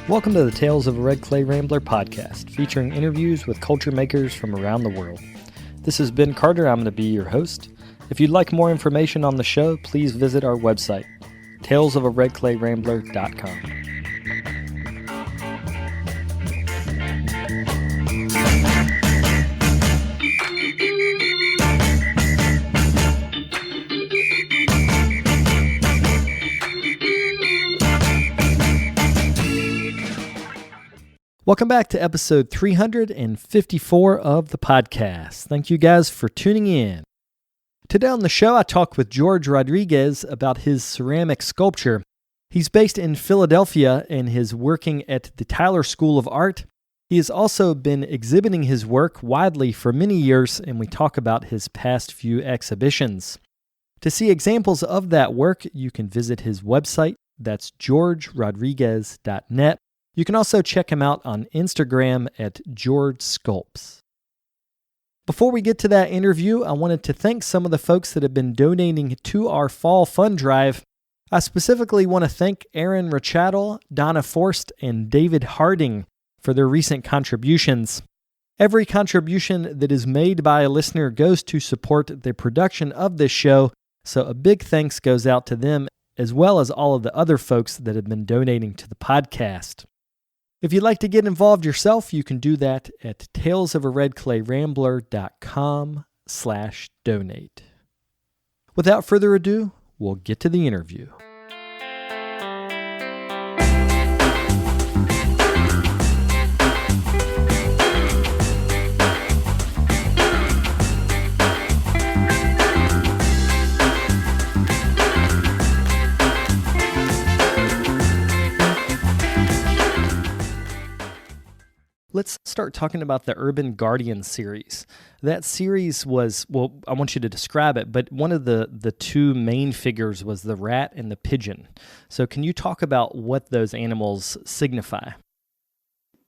Welcome to the Tales of a Red Clay Rambler podcast, featuring interviews with culture makers from around the world. This is Ben Carter. I'm going to be your host. If you'd like more information on the show, please visit our website, talesofaredclayrambler.com. Welcome back to episode 354 of the podcast. Thank you guys for tuning in. Today on the show, I talk with George Rodriguez about his ceramic sculpture. He's based in Philadelphia and is working at the Tyler School of Art. He has also been exhibiting his work widely for many years, and we talk about his past few exhibitions. To see examples of that work, you can visit his website. That's georgerodriguez.net. You can also check him out on Instagram at George Sculpts. Before we get to that interview, I wanted to thank some of the folks that have been donating to our fall fund drive. I specifically want to thank Aaron Rachadel, Donna Forst, and David Harding for their recent contributions. Every contribution that is made by a listener goes to support the production of this show, so a big thanks goes out to them, as well as all of the other folks that have been donating to the podcast. If you'd like to get involved yourself, you can do that at talesofaredclayrambler.com/donate. Without further ado, we'll get to the interview. Let's start talking about the Urban Guardian series. That series was, well, I want you to describe it, but one of the two main figures was the rat and the pigeon. So can you talk about what those animals signify?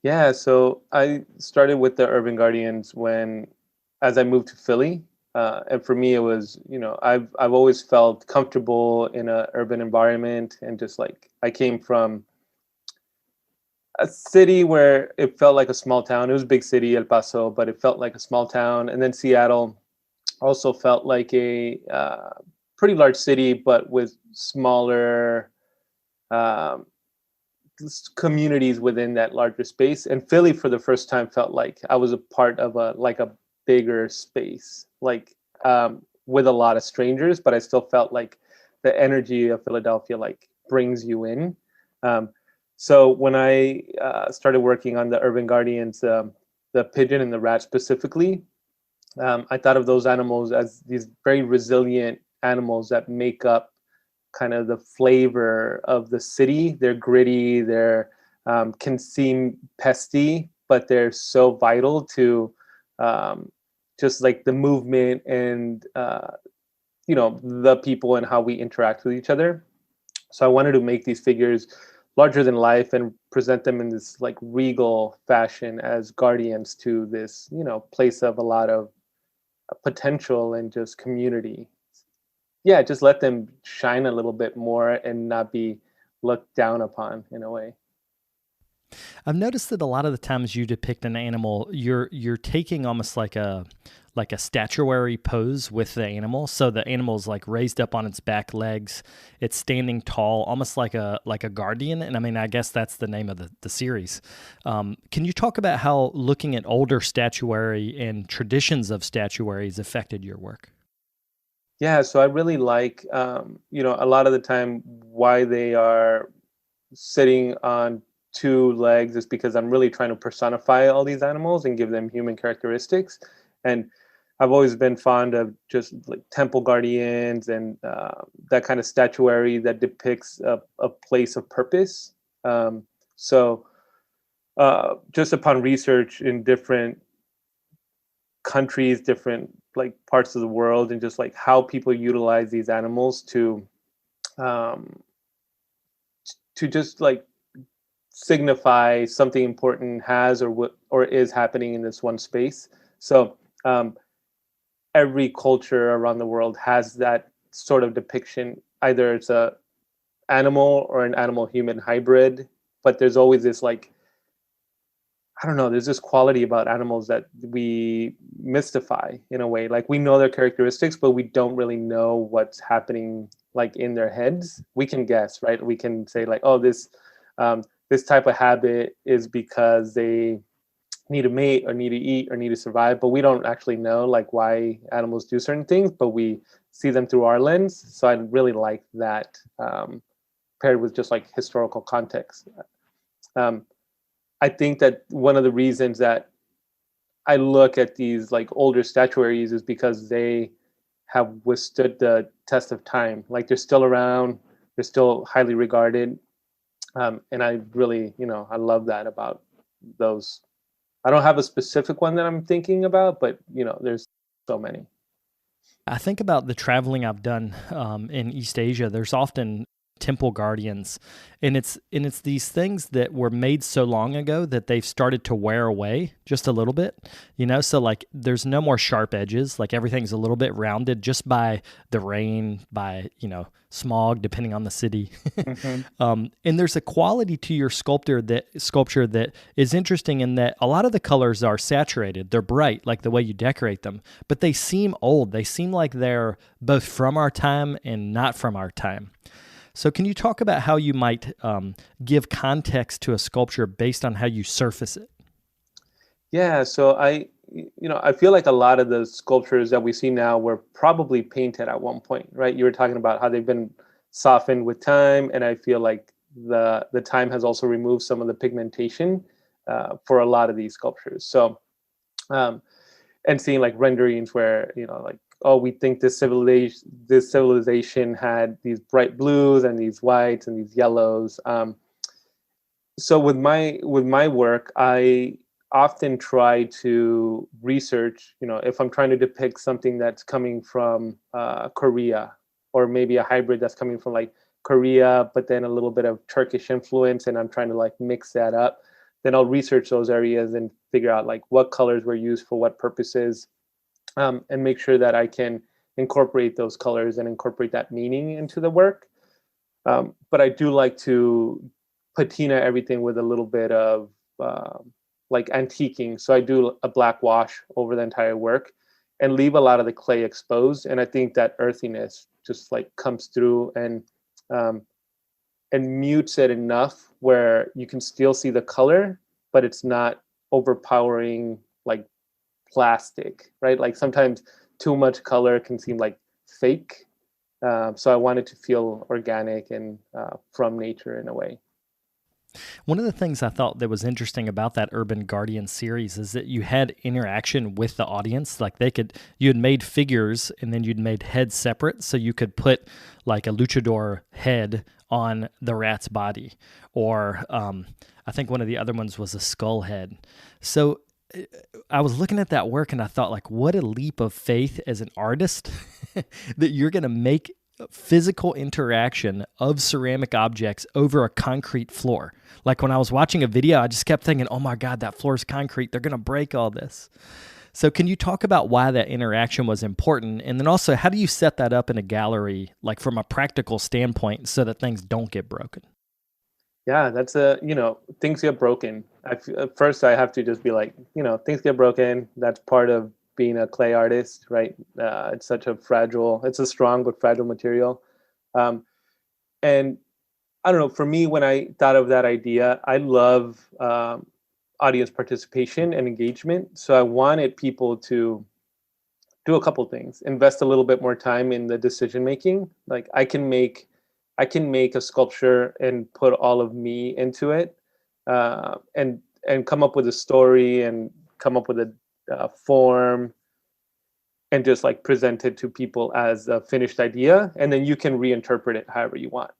Yeah, so I started with the Urban Guardians as I moved to Philly. And for me, it was, I've always felt comfortable in an urban environment, and just like I came from a city where it felt like a small town. It was a big city, El Paso, but it felt like a small town. And then Seattle also felt like a pretty large city, but with smaller communities within that larger space. And Philly, for the first time, felt like I was a part of a bigger space, with a lot of strangers, but I still felt like the energy of Philadelphia brings you in. So when I started working on the Urban Guardians, the pigeon and the rat specifically, I thought of those animals as these very resilient animals that make up kind of the flavor of the city. They're gritty, they're can seem pesty, but they're so vital to just like the movement and the people and how we interact with each other. So I wanted to make these figures larger than life and present them in this regal fashion as guardians to this, place of a lot of potential and just community. Yeah, just let them shine a little bit more and not be looked down upon in a way. I've noticed that a lot of the times you depict an animal, you're taking almost like a statuary pose with the animal. So the animal's raised up on its back legs. It's standing tall, almost like a guardian. And I mean, I guess that's the name of the series. Can you talk about how looking at older statuary and traditions of statuaries affected your work? Yeah, so I really like, a lot of the time why they are sitting on two legs is because I'm really trying to personify all these animals and give them human characteristics. And I've always been fond of just temple guardians and that kind of statuary that depicts a place of purpose. So just upon research in different countries, different parts of the world, and just how people utilize these animals to just signify something important has or is happening in this one space. So every culture around the world has that sort of depiction. Either it's a animal or an animal-human hybrid, but there's always this like, I don't know, there's this quality about animals that we mystify in a way. Like we know their characteristics, but we don't really know what's happening like in their heads. We can guess, right? We can say like, oh, this type of habit is because they need to mate or need to eat or need to survive, but we don't actually know like why animals do certain things, but we see them through our lens. So I really like that, paired with just like historical context. Um, I think that one of the reasons that I look at these like older statuaries is because they have withstood the test of time. Like they're still around, they're still highly regarded, and I really, I love that about those. I don't have a specific one that I'm thinking about, but there's so many. I think about the traveling I've done in East Asia. There's often temple guardians, and it's these things that were made so long ago that they've started to wear away just a little bit. So like there's no more sharp edges. Like everything's a little bit rounded just by the rain, by smog, depending on the city. Mm-hmm. And there's a quality to your sculpture that is interesting in that a lot of the colors are saturated. They're bright, like the way you decorate them, but they seem old. They seem like they're both from our time and not from our time. So can you talk about how you might give context to a sculpture based on how you surface it? Yeah, so I feel like a lot of the sculptures that we see now were probably painted at one point, right? You were talking about how they've been softened with time, and I feel like the time has also removed some of the pigmentation for a lot of these sculptures. So, and seeing like renderings where like, oh, we think this civilization had these bright blues and these whites and these yellows. So with my work, I often try to research, if I'm trying to depict something that's coming from Korea, or maybe a hybrid that's coming from like Korea, but then a little bit of Turkish influence, and I'm trying to like mix that up, then I'll research those areas and figure out like what colors were used for what purposes, and make sure that I can incorporate those colors and incorporate that meaning into the work. But I do like to patina everything with a little bit of like antiquing. So I do a black wash over the entire work and leave a lot of the clay exposed. And I think that earthiness just like comes through um, and mutes it enough where you can still see the color, but it's not overpowering like plastic, right? Like sometimes too much color can seem like fake. So I wanted to feel organic and from nature in a way. One of the things I thought that was interesting about that Urban Guardian series is that you had interaction with the audience. Like you had made figures and then you'd made heads separate. So you could put like a luchador head on the rat's body. Or I think one of the other ones was a skull head. So I was looking at that work and I thought like, what a leap of faith as an artist that you're going to make physical interaction of ceramic objects over a concrete floor. Like when I was watching a video, I just kept thinking, oh my God, that floor is concrete. They're going to break all this. So can you talk about why that interaction was important? And then also, how do you set that up in a gallery, like from a practical standpoint, so that things don't get broken? Yeah, that's things get broken. At first, I have to just be like, things get broken. That's part of being a clay artist, right? It's a strong but fragile material. And I don't know, for me, when I thought of that idea, I love audience participation and engagement. So I wanted people to do a couple things, invest a little bit more time in the decision making. Like I can make a sculpture and put all of me into it, and come up with a story and come up with a form, and just like present it to people as a finished idea, and then you can reinterpret it however you want.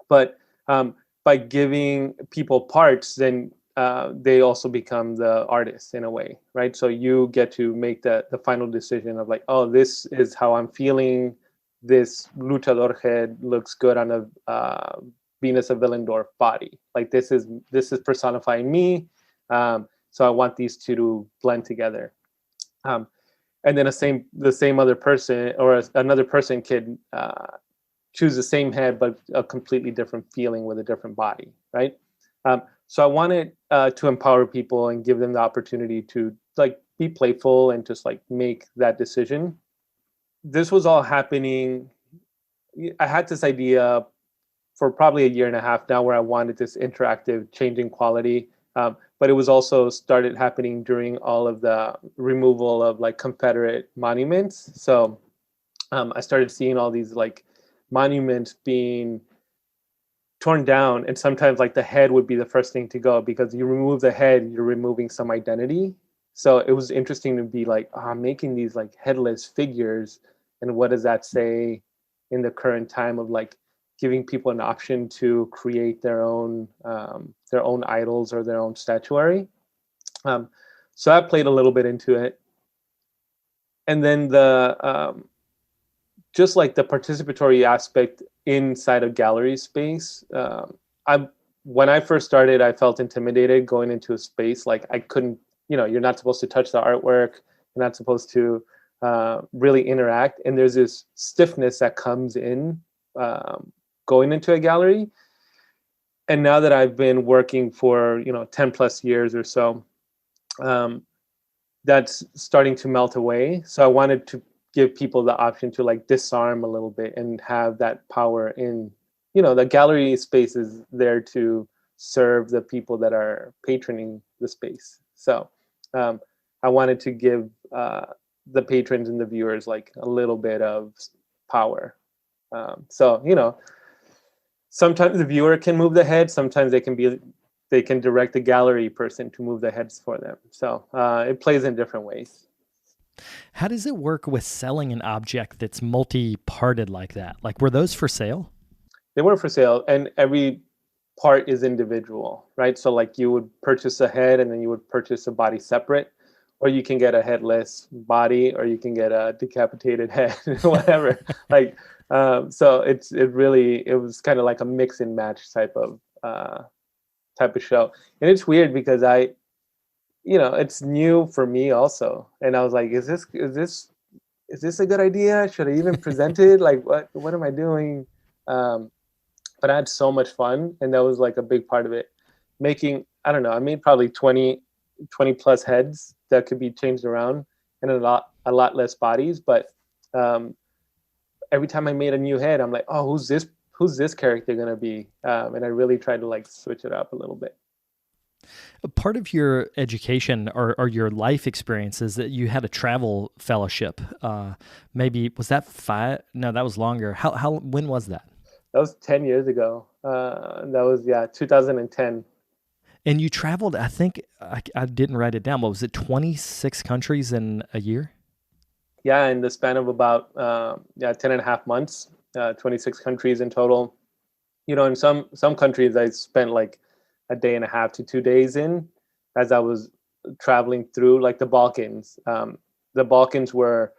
But by giving people parts, then they also become the artists in a way, right? So you get to make the final decision of like, oh, this is how I'm feeling. This luchador head looks good on a Venus of Willendorf body. Like this is personifying me. So I want these two to blend together. And then the same other person or another person can choose the same head but a completely different feeling with a different body, right? So I wanted to empower people and give them the opportunity to like be playful and just like make that decision. This was all happening. I had this idea for probably a year and a half now where I wanted this interactive changing quality. But it was also started happening during all of the removal of like Confederate monuments. So I started seeing all these like monuments being torn down, and sometimes like the head would be the first thing to go because you remove the head, you're removing some identity. So it was interesting to be like, I'm making these like headless figures, and what does that say in the current time of like giving people an option to create their own idols or their own statuary. Um, so I played a little bit into it, and then the just like the participatory aspect inside of gallery space. I When I first started, I felt intimidated going into a space. Like I couldn't, you're not supposed to touch the artwork. You're not supposed to really interact. And there's this stiffness that comes in going into a gallery. And now that I've been working for 10 plus years or so, um, that's starting to melt away. So I wanted to give people the option to like disarm a little bit and have that power in, the gallery space is there to serve the people that are patroning the space. So I wanted to give the patrons and the viewers like a little bit of power. So sometimes the viewer can move the head, sometimes they can direct the gallery person to move the heads for them. So it plays in different ways. How does it work with selling an object that's multi-parted like that? Like, were those for sale? They were for sale, and every part is individual, right? So like you would purchase a head and then you would purchase a body separate, or you can get a headless body, or you can get a decapitated head, whatever. Like, so it was kind of like a mix and match type of show. And it's weird because it's new for me also. And I was like, is this a good idea? Should I even present it? Like, what am I doing? But I had so much fun, and that was like a big part of it. I don't know, I made probably 20 plus heads that could be changed around, and a lot less bodies. But every time I made a new head, I'm like, oh, who's this character gonna be? And I really tried to like switch it up a little bit. A part of your education or your life experience is that you had a travel fellowship. Maybe was that 5? No, that was longer. When was that? That was 10 years ago. That was 2010. And you traveled, I think, I didn't write it down, but was it 26 countries in a year? Yeah, in the span of about 10 and a half months, 26 countries in total. In some countries I spent like a day and a half to 2 days in, as I was traveling through, like the Balkans. The Balkans were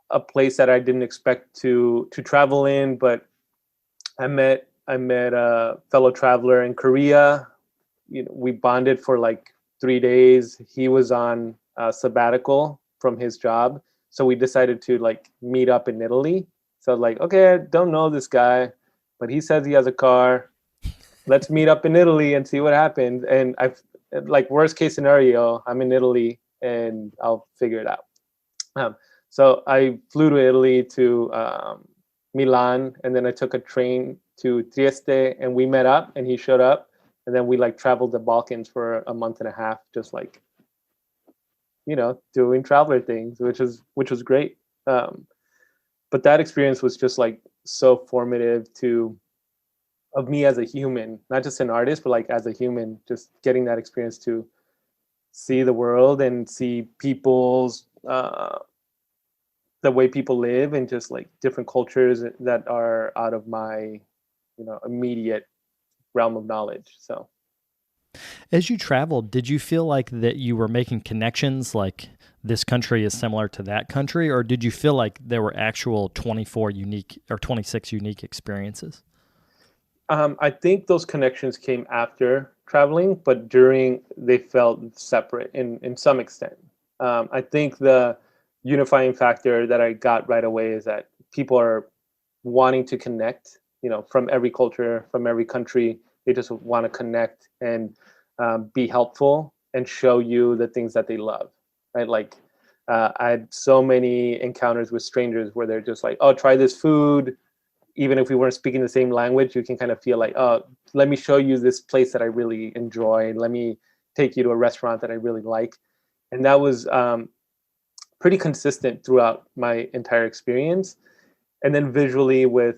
a place that I didn't expect to travel in, but I met a fellow traveler in Korea. We bonded for like 3 days. He was on sabbatical from his job, so we decided to like meet up in Italy. So like, okay, I don't know this guy, but he says he has a car. Let's meet up in Italy and see what happens. And I've like worst case scenario, I'm in Italy and I'll figure it out. So I flew to Italy to Milan, and then I took a train to Trieste, and we met up, and he showed up, and then we like traveled the Balkans for a month and a half, just like doing traveler things, which was great. But that experience was just like so formative of me as a human, not just an artist, but like as a human, just getting that experience to see the world and see people's the way people live, and just like different cultures that are out of my immediate realm of knowledge. So as you traveled, did you feel like that you were making connections, like this country is similar to that country, or did you feel like there were actual 24 unique or 26 unique experiences? I think those connections came after traveling, but during they felt separate in some extent. I think the unifying factor that I got right away is that people are wanting to connect, from every culture, from every country, They just want to connect and be helpful and show you the things that they love, right? Like I had so many encounters with strangers where they're just like, oh, try this food. Even if we weren't speaking the same language, you can kind of feel like, oh, let me show you this place that I really enjoy. Let me take you to a restaurant that I really like. And that was pretty consistent throughout my entire experience. And then visually with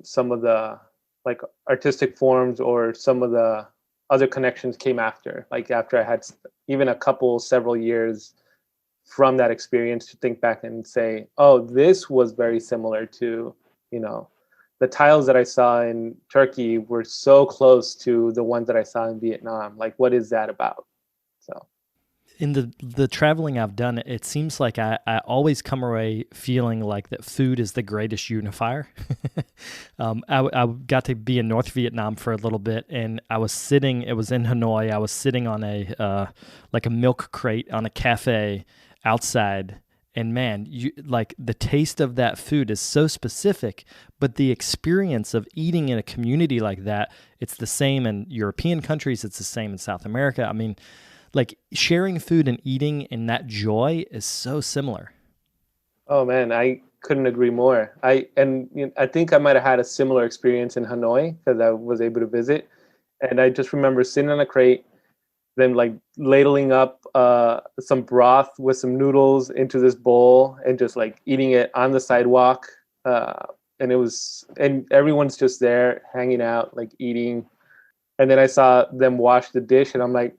some of the like artistic forms or some of the other connections came after, like after I had even several years from that experience to think back and say, oh, this was very similar to, the tiles that I saw in Turkey were so close to the ones that I saw in Vietnam. Like, what is that about? So in the traveling I've done, it seems like I always come away feeling like that food is the greatest unifier. I got to be in North Vietnam for a little bit, and it was in Hanoi. I was sitting on a milk crate on a cafe outside, and man, like the taste of that food is so specific, but the experience of eating in a community like that, it's the same in European countries, it's the same in South America. I mean, like sharing food and eating and that joy is so similar. Oh man, I couldn't agree more. I think I might have had a similar experience in Hanoi because I was able to visit, and I just remember sitting on a crate, then like ladling up some broth with some noodles into this bowl and just like eating it on the sidewalk. And everyone's just there hanging out, like eating. And then I saw them wash the dish, and I'm like,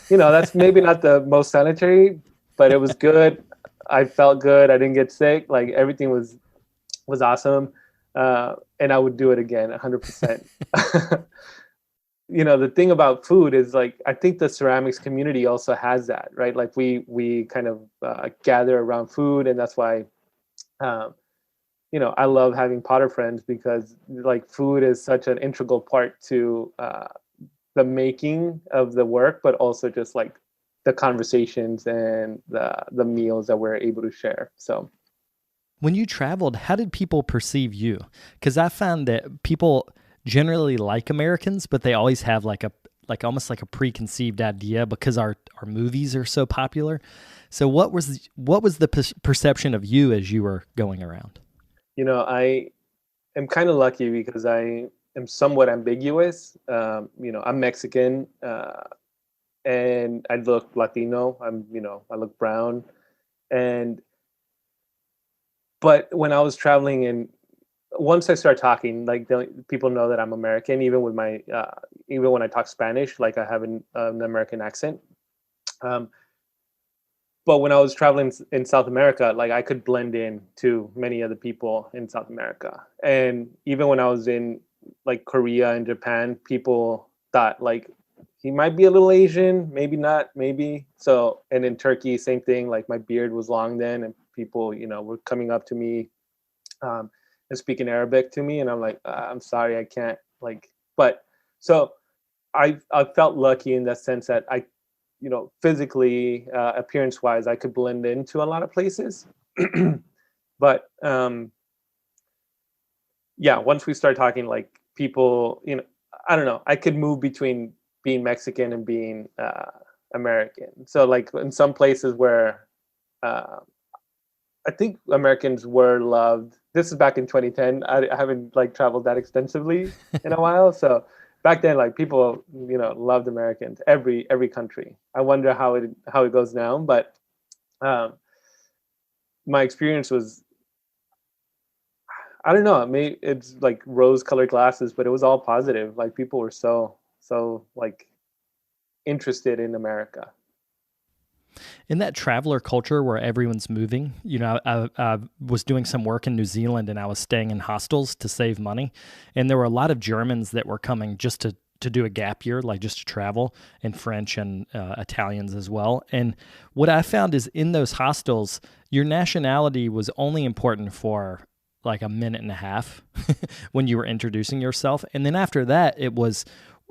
that's maybe not the most sanitary, but it was good. I felt good. I didn't get sick. Like everything was awesome. And I would do it again, 100%. The thing about food is like, I think the ceramics community also has that, right? Like we kind of gather around food, and that's why, I love having Potter friends, because like food is such an integral part to the making of the work, but also just like the conversations and the meals that we're able to share. So when you traveled, how did people perceive you? Because I found that people generally like Americans, but they always have almost like a preconceived idea because our movies are so popular. So what was the perception of you as you were going around? I am kind of lucky because I am somewhat ambiguous. I'm Mexican, and I look Latino. I look brown, but when I was traveling, and once I start talking, like people know that I'm American, even with my even when I talk Spanish, like I have an American accent. But when I was traveling in South America, like I could blend in to many of the people in South America. And even when I was in like Korea and Japan, people thought like he might be a little Asian, maybe not, maybe. So, and in Turkey, same thing. Like my beard was long then, and people, were coming up to me and speaking Arabic to me, and I'm like, I'm sorry, I can't. Like, but so I felt lucky in that sense that I, physically, appearance wise, I could blend into a lot of places. But yeah, once we start talking, like people, I don't know, I could move between being Mexican and being American. So like in some places where I think Americans were loved. This is back in 2010. I haven't like traveled that extensively in a while. So back then, like people, loved Americans. Every country. I wonder how it goes now. But my experience was, I don't know. Maybe it's like rose-colored glasses, but it was all positive. Like people were so like interested in America. In that traveler culture where everyone's moving, I was doing some work in New Zealand, and I was staying in hostels to save money. And there were a lot of Germans that were coming just to do a gap year, like just to travel, and French and Italians as well. And what I found is in those hostels, your nationality was only important for like a minute and a half when you were introducing yourself. And then after that, it was,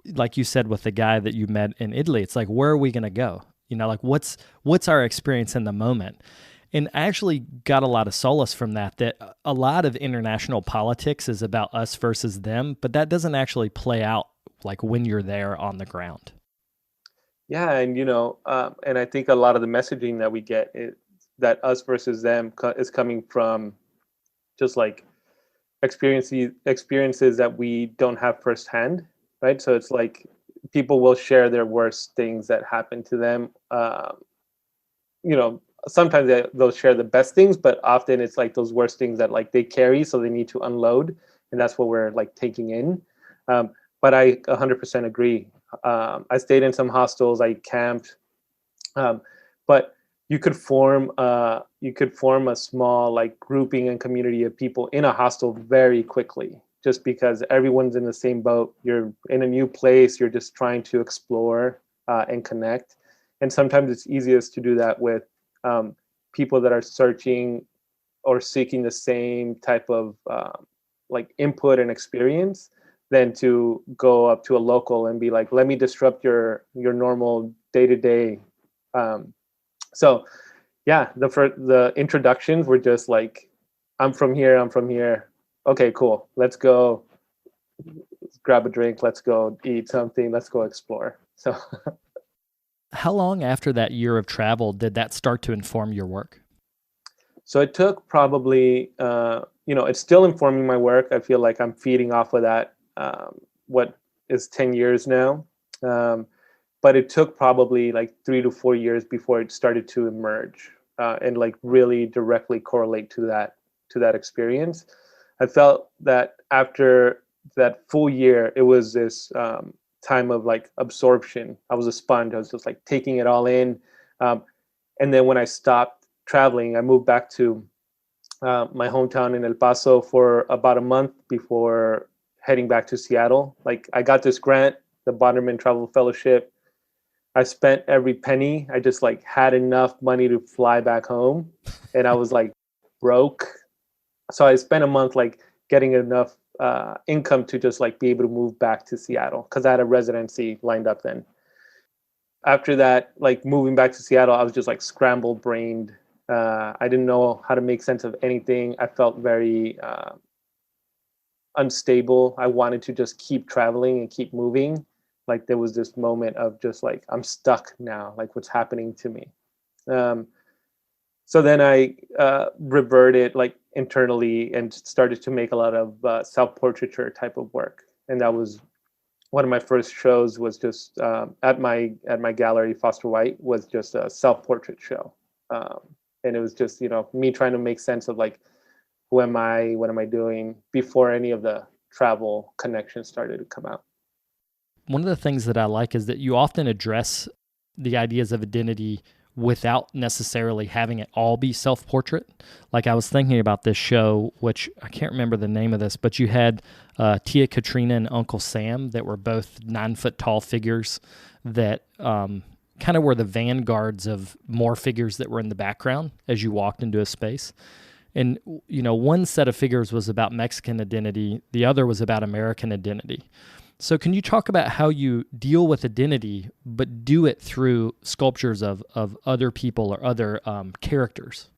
like you said, with the guy that you met in Italy, it's like, where are we going to go? Like what's our experience in the moment? And I actually got a lot of solace from that a lot of international politics is about us versus them, but that doesn't actually play out like when you're there on the ground? Yeah, and and I think a lot of the messaging that we get is that us versus them is coming from just like experiences that we don't have firsthand, right? So it's like people will share their worst things that happen to them. Sometimes they'll share the best things, but often it's like those worst things that like they carry, so they need to unload, and that's what we're like taking in. But I 100% agree. I stayed in some hostels, I camped, but you could form a small like grouping and community of people in a hostel very quickly, just because everyone's in the same boat. You're in a new place, you're just trying to explore and connect, and sometimes it's easiest to do that with um, people that are searching or seeking the same type of like input and experience than to go up to a local and be like, let me disrupt your normal day-to-day. So yeah, the introductions were just like, I'm from here, I'm from here. Okay, cool. Let's go. Let's grab a drink. Let's go eat something. Let's go explore. So How long after that year of travel did that start to inform your work? so it took probably it's still informing my work. I feel like I'm feeding off of that. What is 10 years now? Um, but it took probably like 3 to 4 years before it started to emerge and like really directly correlate to that experience. I felt that after that full year, it was this time of like absorption. I was a sponge. I was just like taking it all in, um, and then when I stopped traveling, I moved back to my hometown in El Paso for about a month before heading back to Seattle. Like I got this grant, the Bonderman Travel Fellowship. I spent every penny. I just like had enough money to fly back home, and I was like broke. So I spent a month like getting enough income to just like be able to move back to Seattle because I had a residency lined up then. After that, like moving back to Seattle, I was just like scrambled brained. I didn't know how to make sense of anything. I felt very unstable. I wanted to just keep traveling and keep moving. Like there was this moment of just like, I'm stuck now. Like what's happening to me? Um, so then I reverted like internally and started to make a lot of self-portraiture type of work. And that was one of my first shows was just at my gallery, Foster White, was just a self-portrait show. Um, and it was just, me trying to make sense of like, who am I? What am I doing? Before any of the travel connections started to come out. One of the things that I like is that you often address the ideas of identity without necessarily having it all be self-portrait. Like I was thinking about this show, which I can't remember the name of this, but you had Tia Katrina and Uncle Sam that were both 9-foot tall figures that kind of were the vanguards of more figures that were in the background as you walked into a space. And, one set of figures was about Mexican identity. The other was about American identity. So can you talk about how you deal with identity, but do it through sculptures of other people or other characters?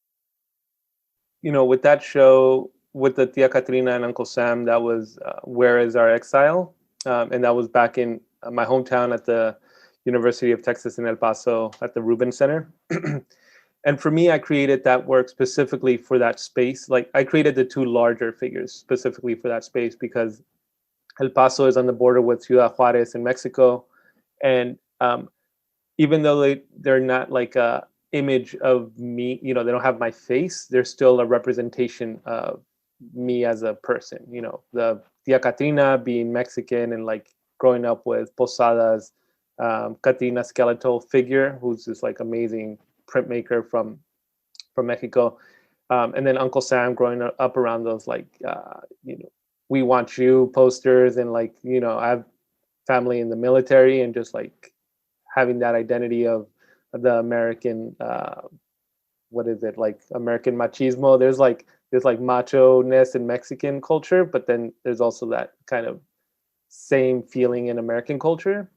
With that show, with the Tia Katrina and Uncle Sam, that was Where Is Our Exile? And that was back in my hometown at the University of Texas in El Paso at the Rubin Center. And for me, I created that work specifically for that space. Like I created the two larger figures specifically for that space because El Paso is on the border with Ciudad Juarez in Mexico. And even though they're not like a image of me, they don't have my face, they're still a representation of me as a person. The Tia Katrina being Mexican and like growing up with Posadas, Katrina skeletal figure, who's this like amazing printmaker from Mexico. And then Uncle Sam growing up around those like, we want you posters. And like, I have family in the military and just like having that identity of the American, what is it? Like American machismo. There's like macho-ness in Mexican culture, but then there's also that kind of same feeling in American culture.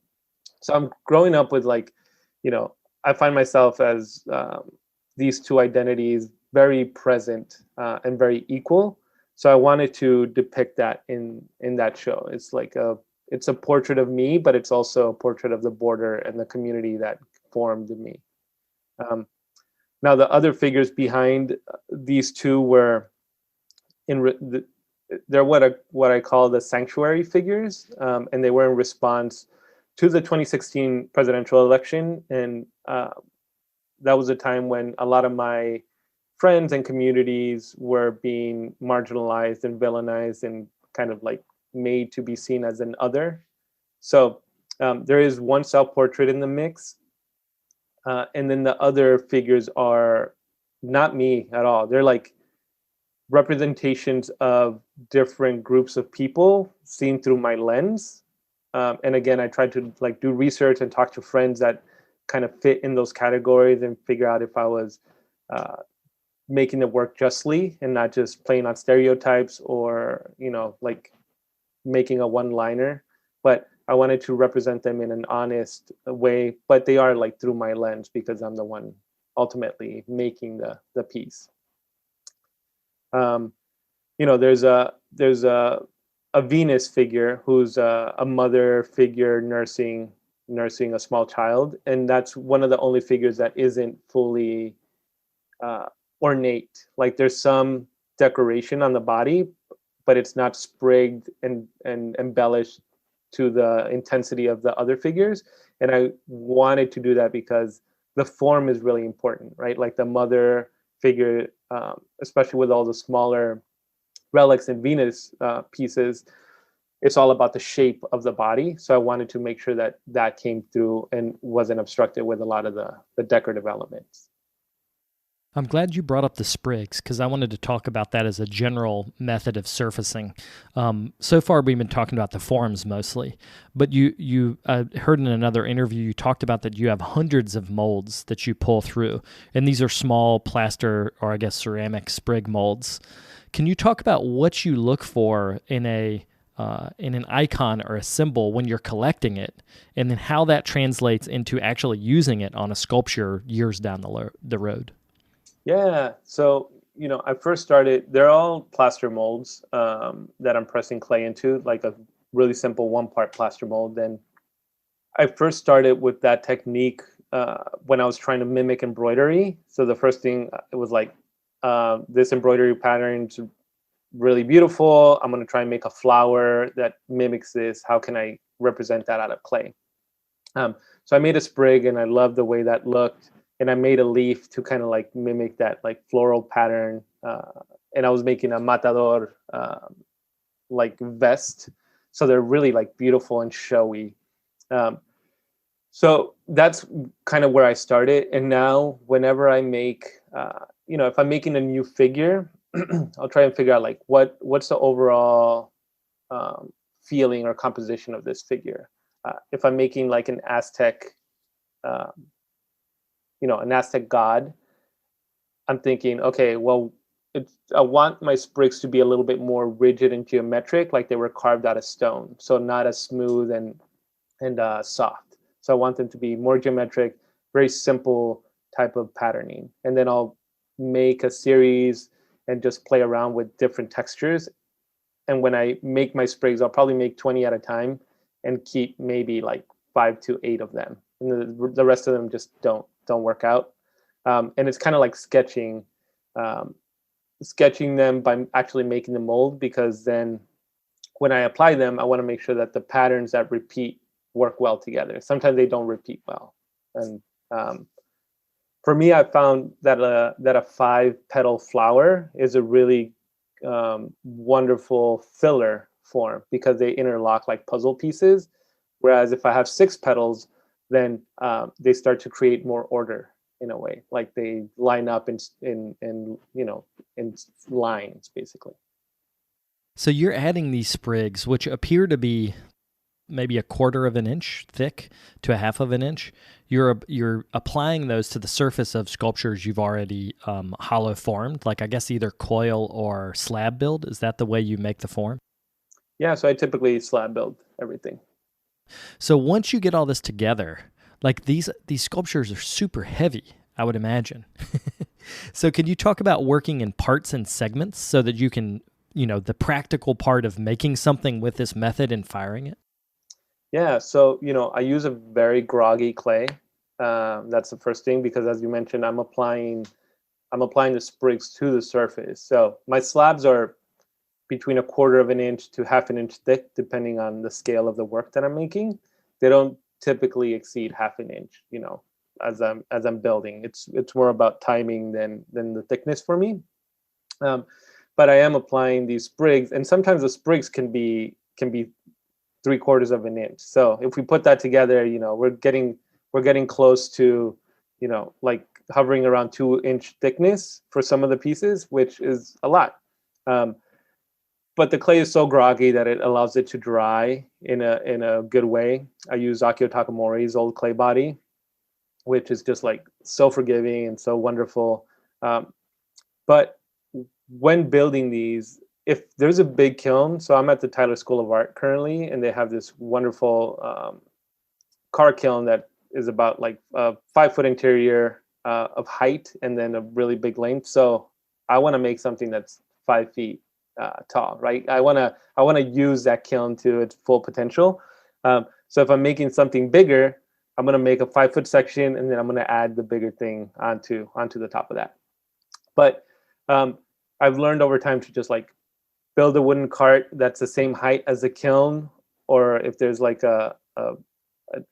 So I'm growing up with like, I find myself as these two identities very present and very equal. So I wanted to depict that in that show. It's like a it's a portrait of me, but it's also a portrait of the border and the community that formed me. Um, Now, the other figures behind these two were they're what I call the sanctuary figures, and they were in response to the 2016 presidential election, and that was a time when a lot of my friends and communities were being marginalized and villainized and kind of like made to be seen as an other. So there is one self-portrait in the mix, and then the other figures are not me at all. They're like representations of different groups of people seen through my lens. And again, I tried to like do research and talk to friends that kind of fit in those categories and figure out if I was making the work justly and not just playing on stereotypes or, like making a one-liner. But I wanted to represent them in an honest way, but they are like through my lens because I'm the one ultimately making the piece. There's a Venus figure who's a mother figure nursing a small child, and that's one of the only figures that isn't fully ornate. Like there's some decoration on the body, but it's not sprigged and embellished to the intensity of the other figures. And I wanted to do that because the form is really important, right? Like the mother figure, especially with all the smaller relics and Venus pieces, it's all about the shape of the body. So I wanted to make sure that came through and wasn't obstructed with a lot of the decorative elements. I'm glad you brought up the sprigs because I wanted to talk about that as a general method of surfacing. So far, we've been talking about the forms mostly, but you heard in another interview you talked about that you have hundreds of molds that you pull through, and these are small plaster or I guess ceramic sprig molds. Can you talk about what you look for in an icon or a symbol when you're collecting it, and then how that translates into actually using it on a sculpture years down the road? Yeah. So, I first started, they're all plaster molds that I'm pressing clay into, like a really simple 1-part plaster mold. Then I first started with that technique when I was trying to mimic embroidery. So the first thing, it was like, this embroidery pattern's really beautiful. I'm going to try and make a flower that mimics this. How can I represent that out of clay? So I made a sprig and I loved the way that looked. And I made a leaf to kind of like mimic that like floral pattern. And I was making a matador like vest. So they're really like beautiful and showy. So that's kind of where I started. And now whenever I make, if I'm making a new figure, I'll try and figure out like what's the overall feeling or composition of this figure. If I'm making like an Aztec, an Aztec god, I'm thinking, okay, well, I want my sprigs to be a little bit more rigid and geometric, like they were carved out of stone. So not as smooth and soft. So I want them to be more geometric, very simple type of patterning. And then I'll make a series and just play around with different textures. And when I make my sprigs, I'll probably make 20 at a time and keep maybe like 5 to 8 of them. And the rest of them just don't work out. And it's kind of like sketching them by actually making the mold, because then when I apply them, I want to make sure that the patterns that repeat work well together. Sometimes they don't repeat well. And for me, I found that a 5-petal flower is a really wonderful filler form because they interlock like puzzle pieces. Whereas if I have 6 petals, then they start to create more order in a way, like they line up in lines basically. So you're adding these sprigs, which appear to be maybe 1/4 of an inch thick to 1/2 of an inch. You're applying those to the surface of sculptures you've already hollow formed, like I guess either coil or slab build. Is that the way you make the form? Yeah, so I typically slab build everything. So once you get all this together, like these sculptures are super heavy, I would imagine. So can you talk about working in parts and segments so that you can, the practical part of making something with this method and firing it? Yeah, so I use a very groggy clay. That's the first thing because, as you mentioned, I'm applying the sprigs to the surface. So my slabs are between a quarter of an inch to half an inch thick, depending on the scale of the work that I'm making. They don't typically exceed half an inch, as I'm building. It's more about timing than the thickness for me. Um, but I am applying these sprigs, and sometimes the sprigs can be 3/4 of an inch. So if we put that together, we're getting close to, like hovering around 2 inch thickness for some of the pieces, which is a lot. Um, but the clay is so groggy that it allows it to dry in a good way. I use Akio Takamori's old clay body, which is just like so forgiving and so wonderful. But when building these, if there's a big kiln, so I'm at the Tyler School of Art currently, and they have this wonderful car kiln that is about like a 5 foot interior of height and then a really big length. So I want to make something that's 5 feet tall, right? I want to use that kiln to its full potential. So if I'm making something bigger, I'm going to make a 5 foot section, and then I'm going to add the bigger thing onto the top of that. But um, I've learned over time to just like build a wooden cart that's the same height as the kiln, or if there's like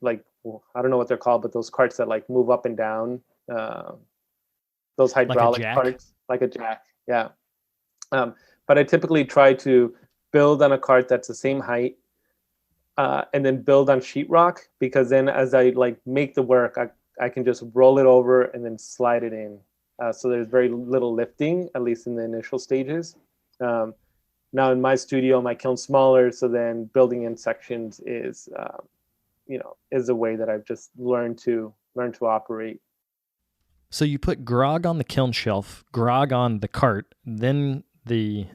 like, well, I don't know what they're called, but those carts that like move up and down, uh, those Like a hydraulic jack? carts, like a jack. Yeah. Um, but I typically try to build on a cart that's the same height, and then build on sheetrock, because then as I like make the work, I can just roll it over and then slide it in. So there's very little lifting, at least in the initial stages. Um, Now in my studio, my kiln's smaller, so then building in sections is a way that I've just learned to operate. So you put grog on the kiln shelf, grog on the cart, then the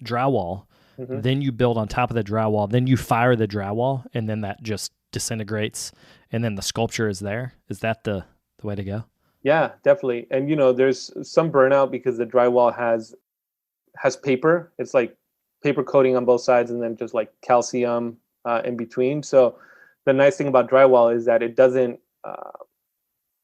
drywall, Hmm. then you build on top of the drywall, then you fire the drywall, and then that just disintegrates, and then the sculpture is there. Is that the way to go? Yeah, definitely. And there's some burnout because the drywall has paper. It's like paper coating on both sides, and then just like calcium in between. So the nice thing about drywall is that it doesn't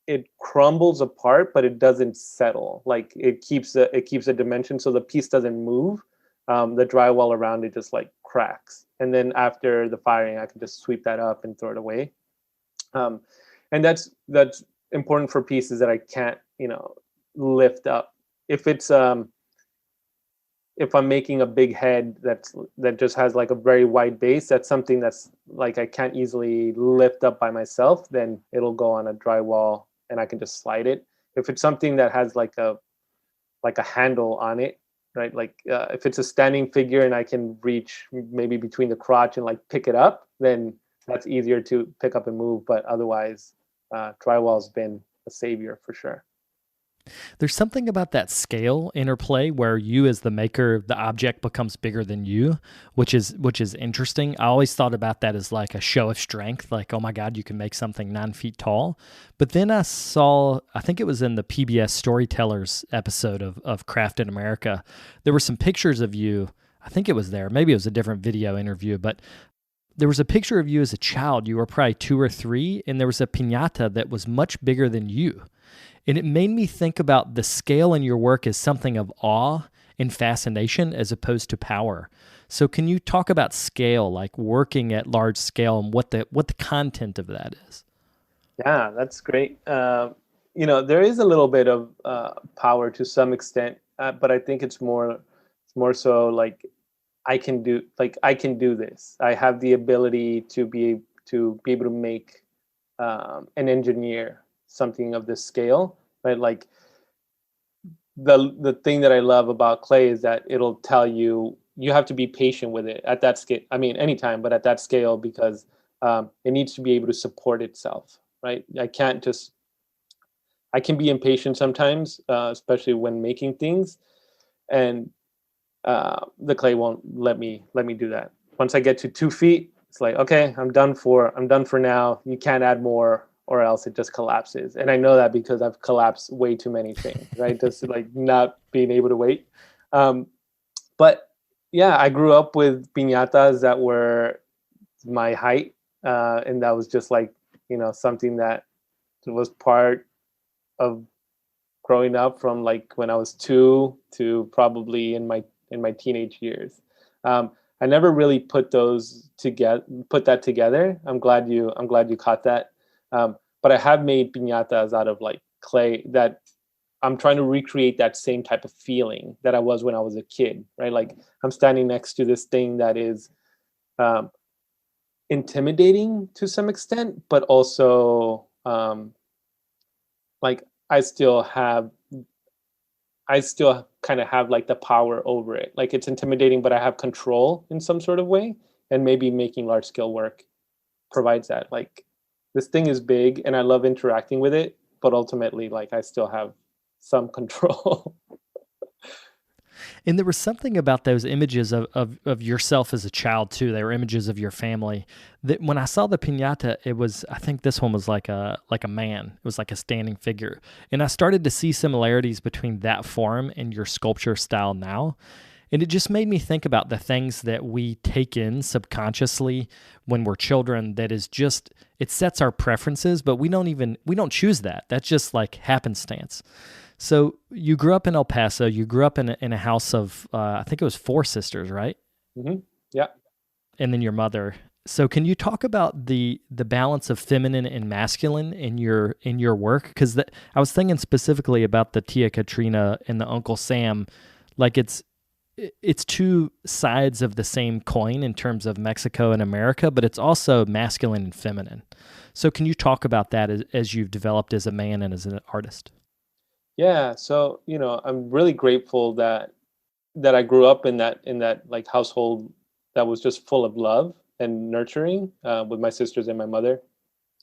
it crumbles apart, but it doesn't settle. Like it keeps a dimension, so the piece doesn't move. The drywall around it just like cracks, and then after the firing, I can just sweep that up and throw it away. Um, and that's important for pieces that I can't lift up. If it's if I'm making a big head that just has like a very wide base, that's something that's like I can't easily lift up by myself, then it'll go on a drywall and I can just slide it. If it's something that has like a handle on it, right? Like if it's a standing figure and I can reach maybe between the crotch and like pick it up, then that's easier to pick up and move. But otherwise, drywall's been a savior for sure. There's something about that scale interplay where you as the maker, the object becomes bigger than you, which is interesting. I always thought about that as like a show of strength, like, oh my God, you can make something 9 feet tall. But then I saw, I think it was in the PBS Storytellers episode of Craft in America, there were some pictures of you. I think it was there. Maybe it was a different video interview, but there was a picture of you as a child. You were probably 2 or 3, and there was a piñata that was much bigger than you. And it made me think about the scale in your work as something of awe and fascination as opposed to power. So can you talk about scale, like working at large scale, and what the content of that is? Yeah, that's great. There is a little bit of power to some extent, but I think it's more so like I can do this. I have the ability to be able to make and engineer something of this scale, right? Like the thing that I love about clay is that it'll tell you have to be patient with it at that scale. I mean, anytime, but at that scale because it needs to be able to support itself, right? I can be impatient sometimes, especially when making things, and the clay won't let me do that. Once I get to 2 feet, it's like, okay, I'm done for now. You can't add more, or else it just collapses. And I know that because I've collapsed way too many things, right? Just like not being able to wait. Um, but yeah, I grew up with piñatas that were my height, and that was just like, something that was part of growing up from like when I was 2 to probably in my teenage years. I never really put that together. I'm glad you caught that. But I have made piñatas out of like clay that I'm trying to recreate that same type of feeling that I was when I was a kid, right? Like I'm standing next to this thing that is um, intimidating to some extent, but also like I still kind of have like the power over it. Like it's intimidating, but I have control in some sort of way. And maybe making large scale work provides that. Like this thing is big and I love interacting with it, but ultimately, like I still have some control. And there was something about those images of yourself as a child too. They were images of your family. That when I saw the piñata, it was, I think this one was like a man. It was like a standing figure. And I started to see similarities between that form and your sculpture style now. And it just made me think about the things that we take in subconsciously when we're children that is just, it sets our preferences, but we don't choose that. That's just like happenstance. So you grew up in El Paso. You grew up in a house of, I think it was 4 sisters, right? Hmm. Yeah. And then your mother. So can you talk about the balance of feminine and masculine in your work? Because I was thinking specifically about the Tia Katrina and the Uncle Sam, like it's 2 sides of the same coin in terms of Mexico and America, but it's also masculine and feminine. So can you talk about that as you've developed as a man and as an artist? Yeah. So, I'm really grateful that I grew up in that like household that was just full of love and nurturing with my sisters and my mother.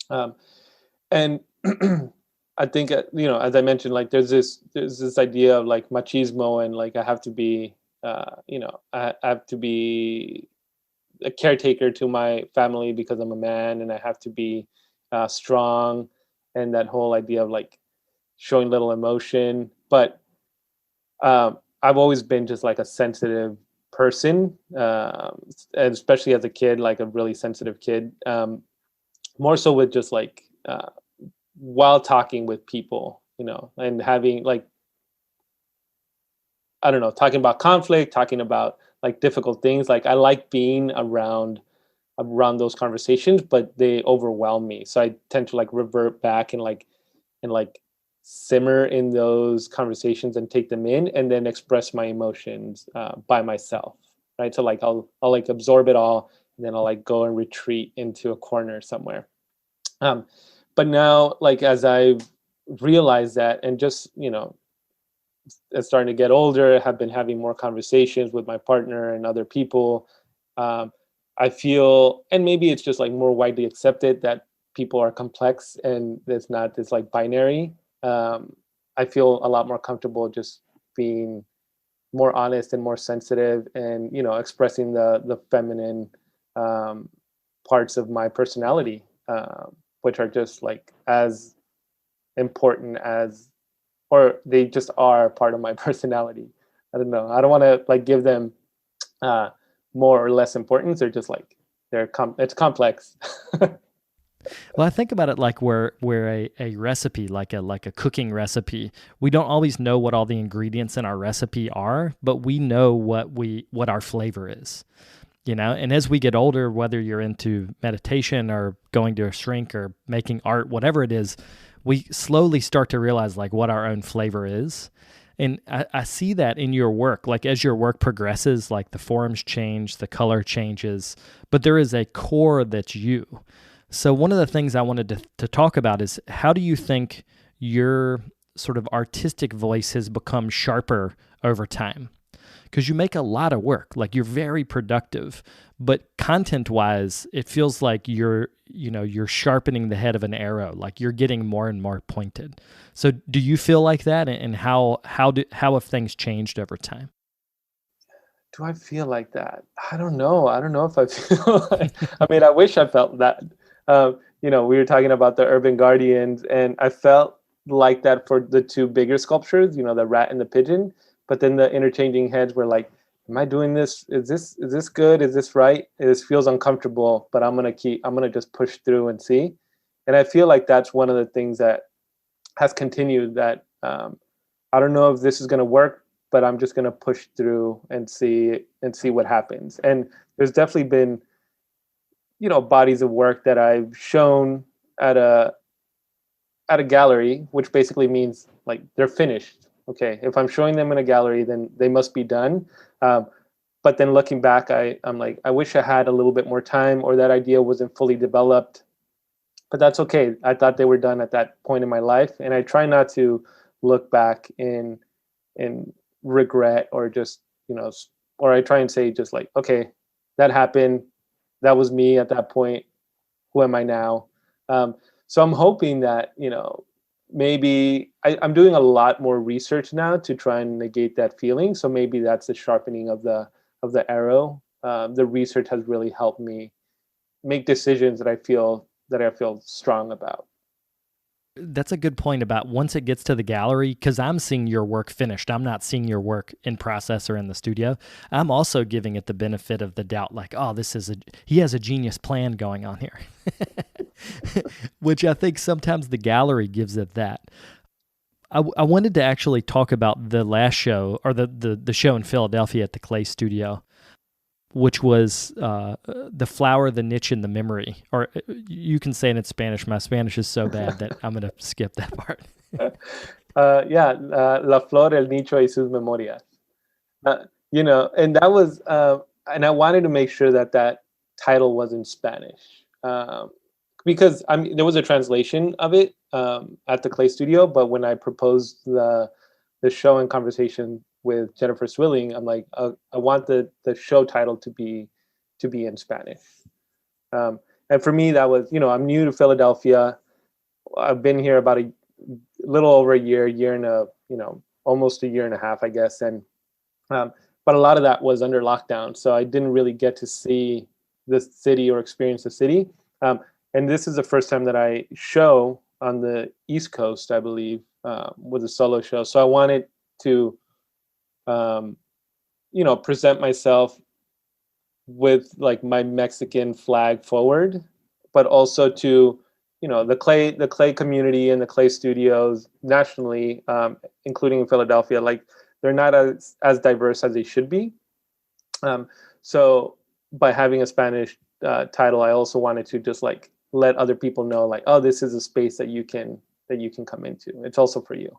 Um, and I think as I mentioned, like there's this idea of like machismo and like I have to be I have to be a caretaker to my family because I'm a man and I have to be strong, and that whole idea of like showing little emotion. But I've always been just like a sensitive person, and especially as a kid, like a really sensitive kid. More so with just like while talking with people, and having like I don't know, talking about conflict, talking about like difficult things. Like I like being around those conversations, but they overwhelm me. So I tend to like revert back and like simmer in those conversations and take them in and then express my emotions by myself, right? So like I'll like absorb it all and then I'll like go and retreat into a corner somewhere. um but now, like as I realize that, and just as starting to get older, have been having more conversations with my partner and other people, um I feel, and maybe it's just like more widely accepted, that people are complex and it's not this like binary. um, I feel a lot more comfortable just being more honest and more sensitive, and expressing the feminine um, parts of my personality, which are just like as important as, or they just are part of my personality. I don't know. I don't want to like give them uh, more or less importance. They're just like it's complex. Well, I think about it like where a recipe, like a cooking recipe, we don't always know what all the ingredients in our recipe are, but we know what our flavor is. And as we get older, whether you're into meditation or going to a shrink or making art, whatever it is, we slowly start to realize like what our own flavor is. And I see that in your work, like as your work progresses, like the forms change, the color changes, but there is a core that's you. So one of the things I wanted to talk about is how do you think your sort of artistic voice has become sharper over time? Because you make a lot of work, like you're very productive, but content-wise, it feels like you're sharpening the head of an arrow, like you're getting more and more pointed. So do you feel like that, and how have things changed over time? Do I feel like that? I don't know. I don't know if I feel like, I mean, I wish I felt that. We were talking about the Urban Guardians, and I felt like that for the 2 bigger sculptures, the rat and the pigeon. But then the interchanging heads were like am I doing this? Is this good? Is this right? This feels uncomfortable, but I'm gonna just push through and see. And I feel like that's one of the things that has continued, that I don't know if this is gonna work, but I'm just gonna push through and see what happens. And there's definitely been, bodies of work that I've shown at a gallery, which basically means like they're finished. Okay, if I'm showing them in a gallery, then they must be done. Um, but then looking back, I'm like, I wish I had a little bit more time, or that idea wasn't fully developed. But that's okay. I thought they were done at that point in my life, and I try not to look back in regret, or just, or I try and say just like, okay, that happened. That was me at that point. Who am I now? Um, so I'm hoping that, maybe I'm doing a lot more research now to try and negate that feeling. So maybe that's the sharpening of the arrow. The research has really helped me make decisions that I feel strong about. That's a good point about once it gets to the gallery, because I'm seeing your work finished. I'm not seeing your work in process or in the studio. I'm also giving it the benefit of the doubt, like, oh, he has a genius plan going on here, which I think sometimes the gallery gives it that. I wanted to actually talk about the last show, or the show in Philadelphia at the Clay Studio, which was the flower, the niche, and the memory. Or you can say it in Spanish. My Spanish is so bad that I'm going to skip that part. La flor, el nicho y sus memorias. And that was, and I wanted to make sure that that title was in Spanish, because there was a translation of it at the Clay Studio, but when I proposed the show in conversation with Jennifer Swilling, I'm like, I want the show title to be in Spanish. And for me, that was, I'm new to Philadelphia. I've been here about a little over a year and a, almost a year and a half, I guess. And but a lot of that was under lockdown, so I didn't really get to see the city or experience the city. And this is the first time that I show on the East Coast, I believe, with a solo show. So I wanted to, present myself with like my Mexican flag forward, but also to, the clay community and the clay studios nationally, including in Philadelphia, like they're not as diverse as they should be. So by having a Spanish title, I also wanted to just like let other people know, like, oh, this is a space that you can come into. It's also for you.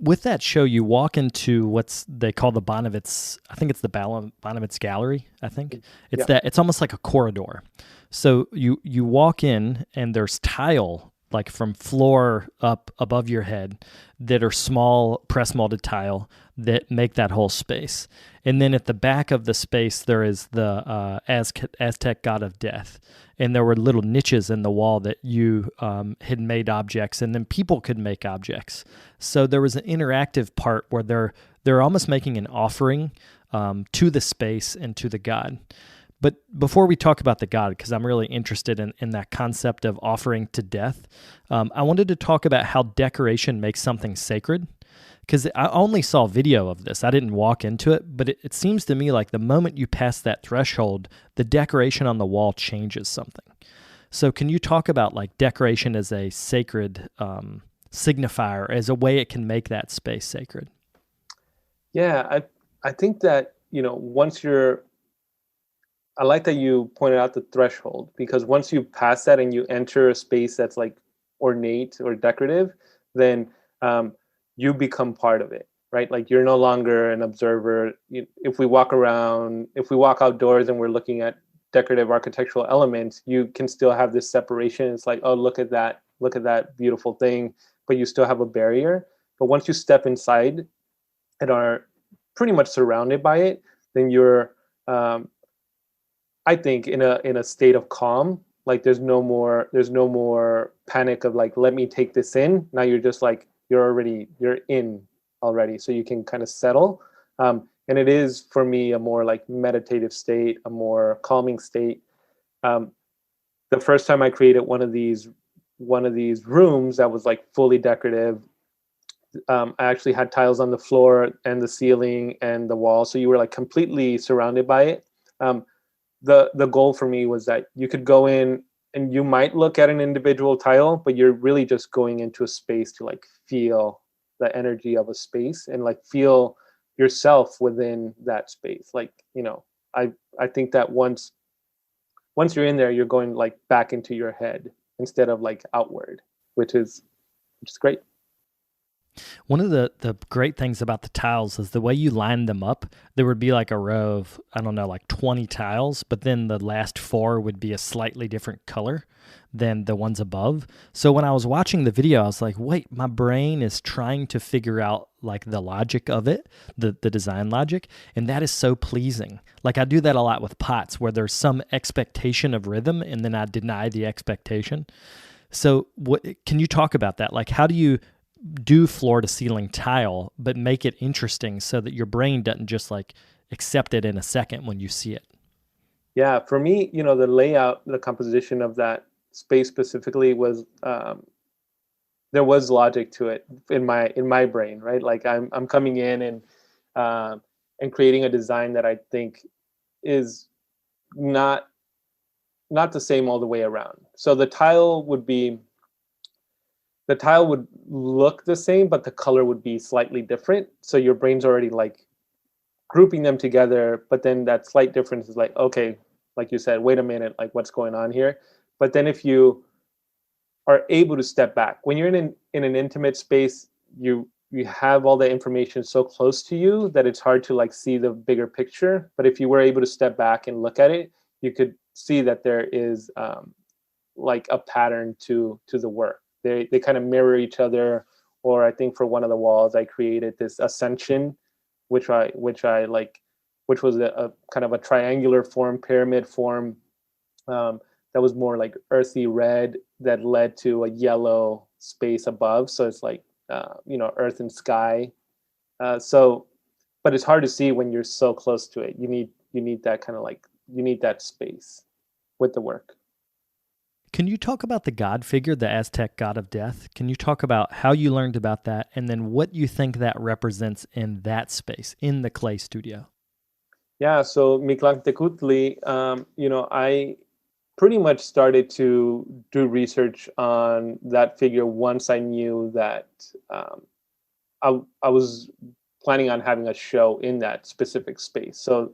With that show, you walk into what's they call the Bonovitz. I think it's the Bonovitz Gallery. I think it's that. It's almost like a corridor. So you walk in and there's tile like from floor up above your head that are small press molded tile that make that whole space. And then at the back of the space there is the Aztec god of death. And there were little niches in the wall that you had made objects, and then people could make objects. So there was an interactive part where they're almost making an offering to the space and to the god. But before we talk about the god, because I'm really interested in that concept of offering to death, I wanted to talk about how decoration makes something sacred. Because I only saw video of this. I didn't walk into it, but it seems to me like the moment you pass that threshold, the decoration on the wall changes something. So can you talk about like decoration as a sacred signifier, as a way it can make that space sacred? Yeah, I think that, I like that you pointed out the threshold, because once you pass that and you enter a space that's like ornate or decorative, then you become part of it, right? Like you're no longer an observer. If we walk outdoors and we're looking at decorative architectural elements, you can still have this separation. It's like, oh, look at that beautiful thing, but you still have a barrier. But once you step inside and are pretty much surrounded by it, then you're, I think, in a state of calm. Like there's no more panic of like, let me take this in. Now you're just like, you're in already, so you can kind of settle. And it is for me a more like meditative state, a more calming state. The first time I created one of these rooms that was like fully decorative, I actually had tiles on the floor and the ceiling and the wall, so you were like completely surrounded by it. Um, the goal for me was that you could go in and you might look at an individual tile, but you're really just going into a space to like feel the energy of a space and like feel yourself within that space. Like, I think that once you're in there, you're going like back into your head instead of like outward, which is great. One of the great things about the tiles is the way you line them up. There would be like a row of, I don't know, like 20 tiles, but then the last 4 would be a slightly different color than the ones above. So when I was watching the video, I was like, wait, my brain is trying to figure out like the logic of it, the design logic, and that is so pleasing. Like I do that a lot with pots where there's some expectation of rhythm and then I deny the expectation. So what can you talk about that? Like how do you do floor to ceiling tile, but make it interesting so that your brain doesn't just like accept it in a second when you see it? Yeah, for me, the layout, the composition of that space specifically was there was logic to it in my brain, right? Like I'm coming in and creating a design that I think is not not the same all the way around. So the tile would look the same, but the color would be slightly different. So your brain's already like grouping them together, but then that slight difference is like, okay, like you said, wait a minute, like what's going on here? But then if you are able to step back, when you're in an intimate space, you have all the information so close to you that it's hard to like see the bigger picture. But if you were able to step back and look at it, you could see that there is like a pattern to the work. They kind of mirror each other. Or I think for one of the walls, I created this ascension, which was a kind of a triangular form, pyramid form, that was more like earthy red that led to a yellow space above. So it's like earth and sky. So, but it's hard to see when you're so close to it. You need that kind of like you need that space with the work. Can you talk about the god figure, the Aztec god of death? Can you talk about how you learned about that and then what you think that represents in that space, in the clay studio? Yeah, so Mictlantecutli, I pretty much started to do research on that figure once I knew that I was planning on having a show in that specific space. So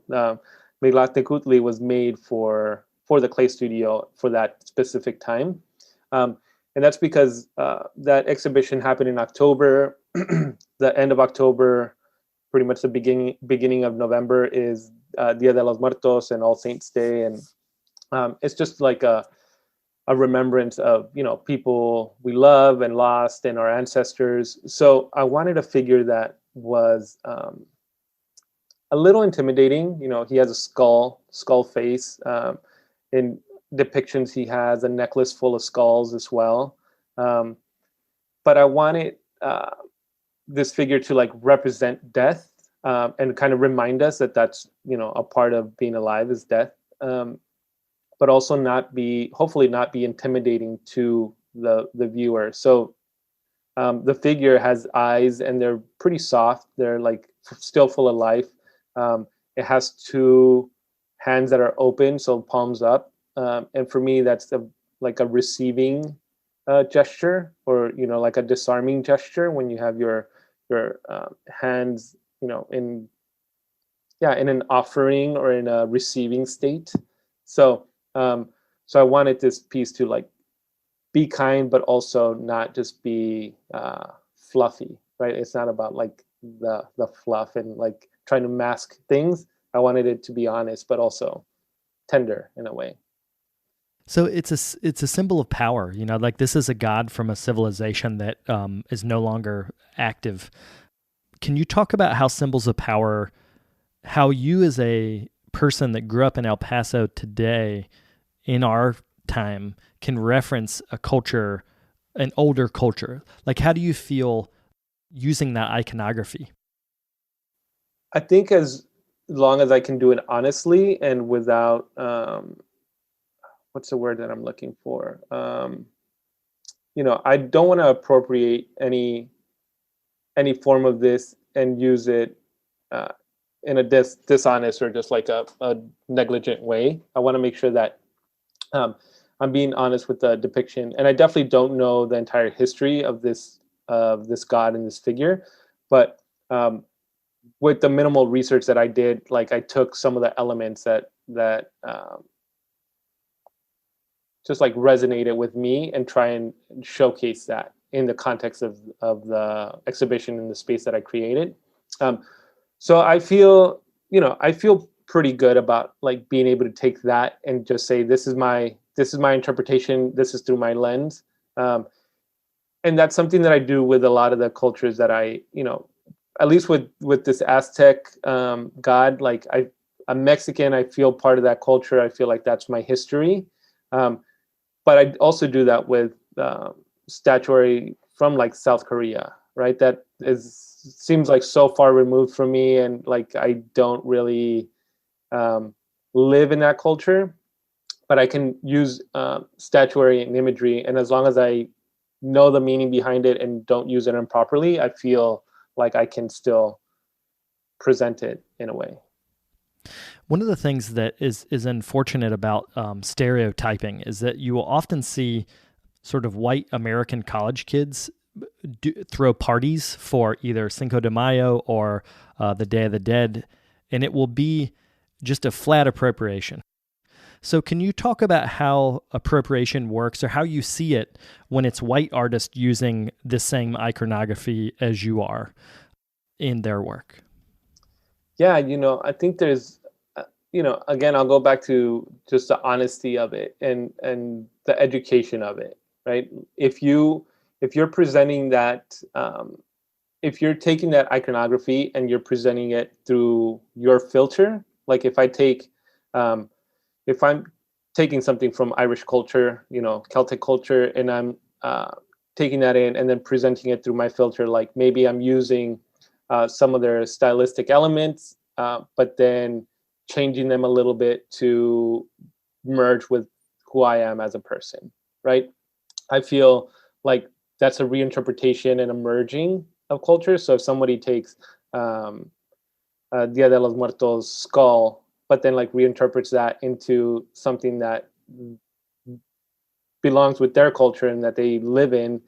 Mictlantecutli was made for the clay studio for that specific time. Um, and that's because that exhibition happened in October. The end of October, pretty much the beginning of November is Dia de los Muertos and All Saints Day, and it's just like a remembrance of people we love and lost and our ancestors. So I wanted a figure that was a little intimidating. He has a skull face. In depictions, he has a necklace full of skulls as well. Um, but I wanted this figure to like represent death, and kind of remind us that that's a part of being alive is death. But also hopefully not be intimidating to the viewer. So the figure has eyes and they're pretty soft. They're like still full of life. It has 2 hands that are open, so palms up. And for me, that's like a receiving gesture, or like a disarming gesture when you have your hands, in an offering or in a receiving state. So so I wanted this piece to like be kind, but also not just be fluffy, right? It's not about like the fluff and like trying to mask things. I wanted it to be honest, but also tender in a way. So it's a symbol of power, like this is a god from a civilization that is no longer active. Can you talk about how symbols of power, how you as a person that grew up in El Paso today, in our time, can reference a culture, an older culture? Like, how do you feel using that iconography? I think as long as I can do it honestly and without what's the word that I'm looking for? I don't want to appropriate any form of this and use it uh, in a dishonest or just like a negligent way. I want to make sure that um, I'm being honest with the depiction, and I definitely don't know the entire history of this god and this figure, but with the minimal research that I did, like I took some of the elements that just like resonated with me and try and showcase that in the context of the exhibition in the space that I created. Um, so I feel pretty good about like being able to take that and just say this is my interpretation. This is through my lens, and that's something that I do with a lot of the cultures that at least with this Aztec god. Like I'm Mexican. I feel part of that culture. I feel like that's my history. But I also do that with statuary from like South Korea, right? That seems like so far removed from me, and like I don't really live in that culture. But I can use statuary and imagery, and as long as I know the meaning behind it and don't use it improperly, I feel like I can still present it in a way. One of the things that is unfortunate about stereotyping is that you will often see sort of white American college kids throw parties for either Cinco de Mayo or the Day of the Dead, and it will be just a flat appropriation. So can you talk about how appropriation works, or how you see it when it's white artists using the same iconography as you are in their work? Yeah, I think there's, again, I'll go back to just the honesty of it and the education of it, right? If you're presenting that, if you're taking that iconography and you're presenting it through your filter, like if I'm taking something from Irish culture, Celtic culture, and I'm taking that in and then presenting it through my filter, like maybe I'm using some of their stylistic elements, but then changing them a little bit to merge with who I am as a person, right? I feel like that's a reinterpretation and a merging of culture. So if somebody takes Dia de los Muertos skull, but then like reinterprets that into something that belongs with their culture and that they live in,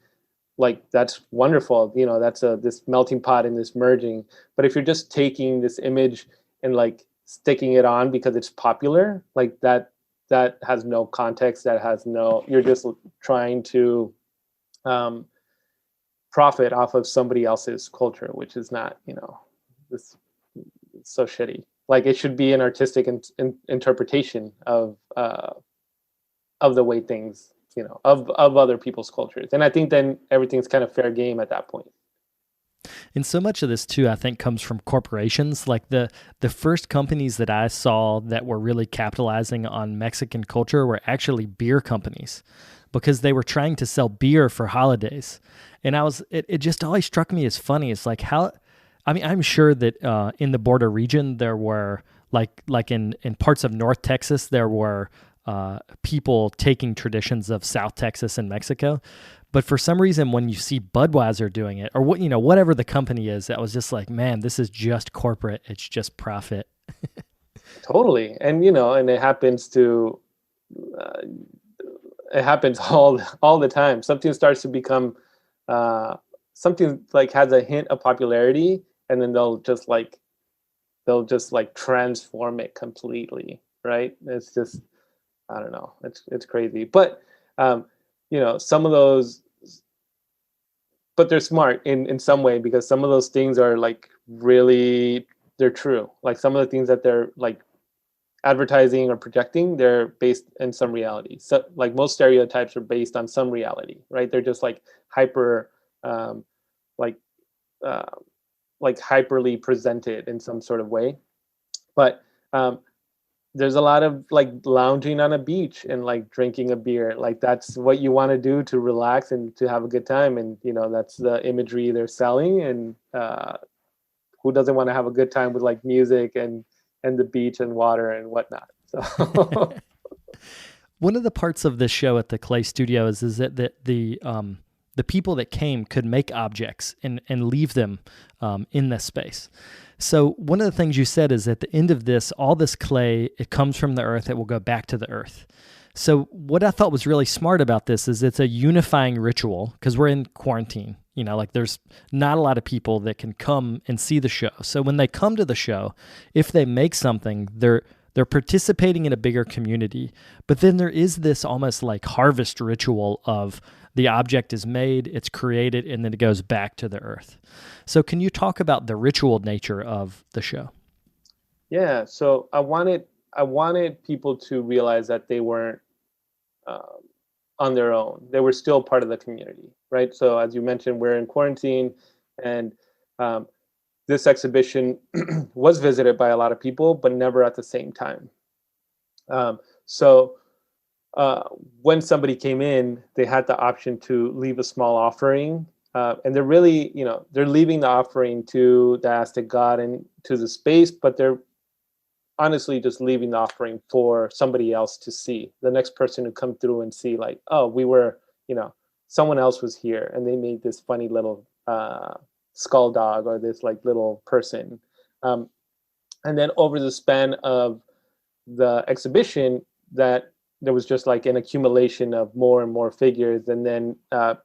like that's wonderful. That's this melting pot and this merging. But if you're just taking this image and like sticking it on because it's popular, like that has no context, you're just trying to profit off of somebody else's culture, which is not, this so shitty. Like it should be an artistic interpretation of the way things, of other people's cultures. And I think then everything's kind of fair game at that point. And so much of this too, I think, comes from corporations. Like the first companies that I saw that were really capitalizing on Mexican culture were actually beer companies, because they were trying to sell beer for holidays. And it just always struck me as funny. It's like I'm sure that in the border region there were like in parts of North Texas there were people taking traditions of South Texas and Mexico. But for some reason, when you see Budweiser doing it, or whatever the company is, that was just like, man, this is just corporate. It's just profit. Totally, and and it happens all the time. Something starts to become something like has a hint of popularity, and then they'll just like transform it completely, right? It's just, I don't know, it's crazy. But some of those, but they're smart in some way, because some of those things are like really, they're true. Like some of the things that they're like advertising or projecting, they're based in some reality. So like most stereotypes are based on some reality, right? They're just like hyper like hyperly presented in some sort of way. But there's a lot of like lounging on a beach and like drinking a beer. Like that's what you want to do to relax and to have a good time. And that's the imagery they're selling. And who doesn't want to have a good time with like music and the beach and water and whatnot? So one of the parts of this show at the Clay Studio is that the the people that came could make objects and leave them in this space. So one of the things you said is at the end of this, all this clay, it comes from the earth, it will go back to the earth. So what I thought was really smart about this is it's a unifying ritual because we're in quarantine. Like there's not a lot of people that can come and see the show. So when they come to the show, if they make something, they're participating in a bigger community. But then there is this almost like harvest ritual of the object is made, it's created, and then it goes back to the earth. So can you talk about the ritual nature of the show? Yeah, so I wanted people to realize that they weren't on their own. They were still part of the community, right? So as you mentioned, we're in quarantine, and this exhibition was visited by a lot of people, but never at the same time. So when somebody came in, they had the option to leave a small offering, and they're really, they're leaving the offering to the Aztec god and to the space, but they're honestly just leaving the offering for somebody else to see. The next person to come through and see, like, oh, we were, someone else was here, and they made this funny little skull dog or this like little person. And then over the span of the exhibition, that there was just like an accumulation of more and more figures. And then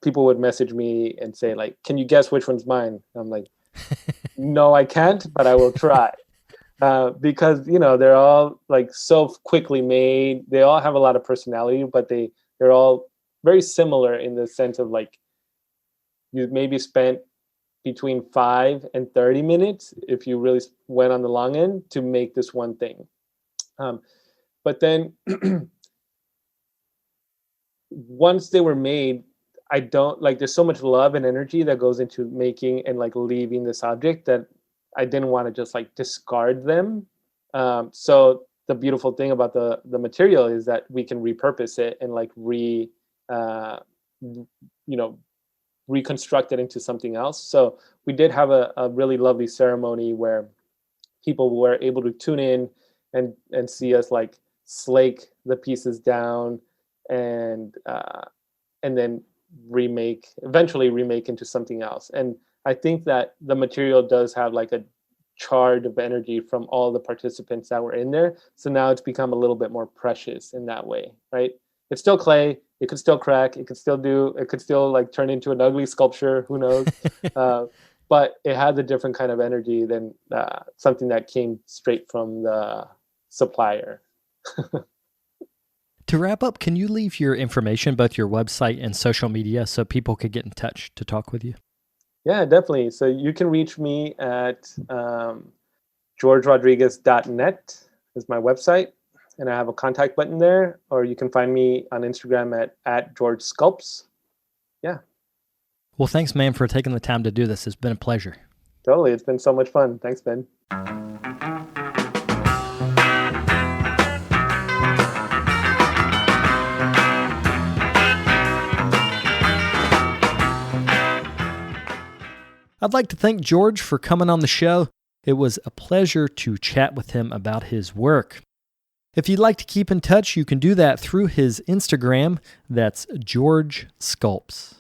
people would message me and say, like, can you guess which one's mine? I'm like, no, I can't, but I will try. Because, they're all like so quickly made. They all have a lot of personality, but they're all very similar in the sense of like, you maybe spent between 5 and 30 minutes if you really went on the long end to make this one thing. But then once they were made, I don't like, there's so much love and energy that goes into making and like leaving this object that I didn't want to just like discard them. So the beautiful thing about the material is that we can repurpose it and like reconstruct it into something else. So we did have a really lovely ceremony where people were able to tune in and see us like slake the pieces down and then eventually remake into something else. And I think that the material does have like a charge of energy from all the participants that were in there. So now it's become a little bit more precious in that way, right? It's still clay. It could still crack. It could still like turn into an ugly sculpture. Who knows? But it has a different kind of energy than something that came straight from the supplier. To wrap up, can you leave your information, both your website and social media, so people could get in touch to talk with you? Yeah, definitely. So you can reach me at georgerodriguez.net is my website, and I have a contact button there, or you can find me on Instagram at George Sculpts. Yeah. Well, thanks, man, for taking the time to do this. It's been a pleasure. Totally. It's been so much fun. Thanks, Ben. I'd like to thank George for coming on the show. It was a pleasure to chat with him about his work. If you'd like to keep in touch, you can do that through his Instagram. That's George Sculpts.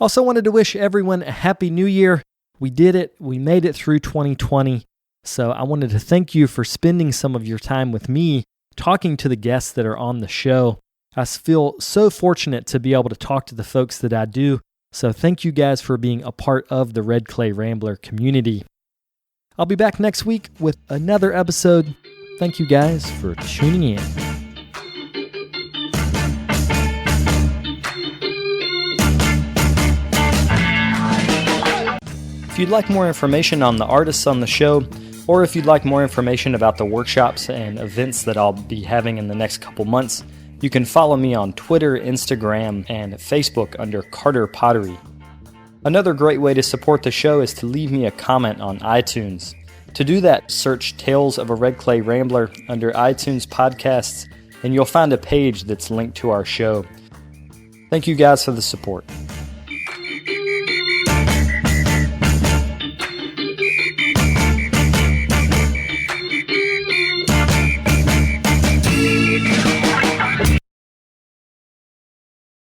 Also wanted to wish everyone a happy new year. We did it. We made it through 2020. So I wanted to thank you for spending some of your time with me, talking to the guests that are on the show. I feel so fortunate to be able to talk to the folks that I do. So thank you guys for being a part of the Red Clay Rambler community. I'll be back next week with another episode. Thank you guys for tuning in. If you'd like more information on the artists on the show, or if you'd like more information about the workshops and events that I'll be having in the next couple months, you can follow me on Twitter, Instagram, and Facebook under Carter Pottery. Another great way to support the show is to leave me a comment on iTunes. To do that, search Tales of a Red Clay Rambler under iTunes Podcasts, and you'll find a page that's linked to our show. Thank you guys for the support.